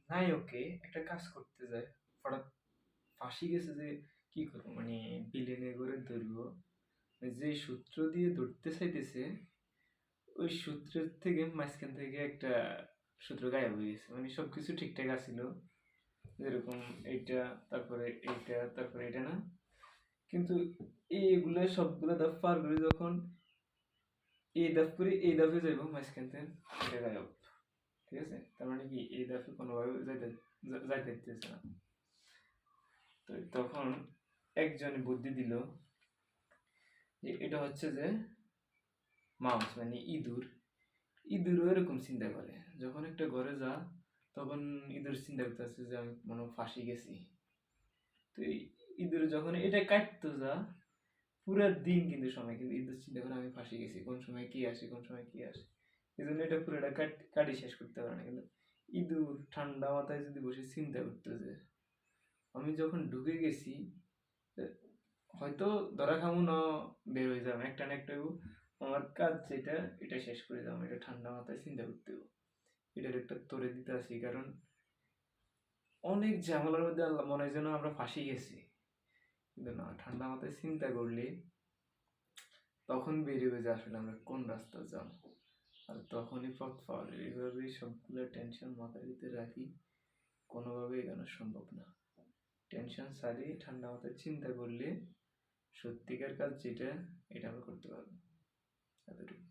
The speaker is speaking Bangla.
নায়কে একটা কাজ করতে যায়, হঠাৎ ফাঁসি গেছে যে কি করবো, মানে বিলেনে করে ধরবো, যে সূত্র দিয়ে ধরতে চাইতেছে ওই সূত্রের থেকে মাঝখান থেকে একটা সূত্র গায়েব হয়ে গেছে। মানে সবকিছু ঠিকঠাক আছিল, যেরকম এইটা, তারপরে এইটা, তারপরে এটা না, কিন্তু এইগুলো সবগুলো ধাপ পার করে যখন এই ধাপ করে এই ধাপে যাইব, মাঝখান থেকে এটা গায়েব। ঠিক আছে, তার মানে কি এই ধাপে কোনোভাবে যাইতে দিতেছে না। তো তখন একজন বুদ্ধি দিল যে এটা হচ্ছে যে মাউস, মানে ইঁদুর। ইঁদুরও এরকম চিন্তা করে, যখন একটা ঘরে যা তখন ইঁদুর চিন্তা করতেছে যে আমি মনে হয় ফাঁসি গেছি। তো ইঁদুর যখন এটা কাটতে যা, পুরো দিন কিন্তু সময় কিন্তু ইঁদুর চিন্তা করে আমি ফাঁসি গেছি, কোন সময় কি আসে, কোন সময় কি আসে। এই জন্য এটা পুরোটা কাটি শেষ করতে পারে না। কিন্তু ইঁদুর ঠান্ডা মাথায় যদি বসে চিন্তা করতেছে, আমি যখন ঢুকে গেছি, হয়তো ধরা খামু না, বের হয়ে যাবো একটা না একটা, আমার কাজ যেটা এটা শেষ করে যাবো, এটা ঠান্ডা মাথায় চিন্তা করতে হবে। এটার একটা তোরে দিতে আসি, কারণ অনেক ঝামেলার মধ্যে আল্লাহ মনে হয় যেন আমরা ফাঁসি গেছি। কিন্তু না, ঠান্ডা মাথায় চিন্তা করলে তখন বেরিয়ে যায় আসলে আমরা কোন রাস্তা যাব, আর তখনই পথ পাওয়া যায়। এইভাবেই সবগুলো টেনশন মাথার ভিতরে রাখি, কোনোভাবে এগোনো সম্ভব না। টেনশন সারিয়ে ঠান্ডা মাথায় চিন্তা করলে সত্যিকার কাজ যেটা, এটা আমরা করতে পারবো। এতটুকু।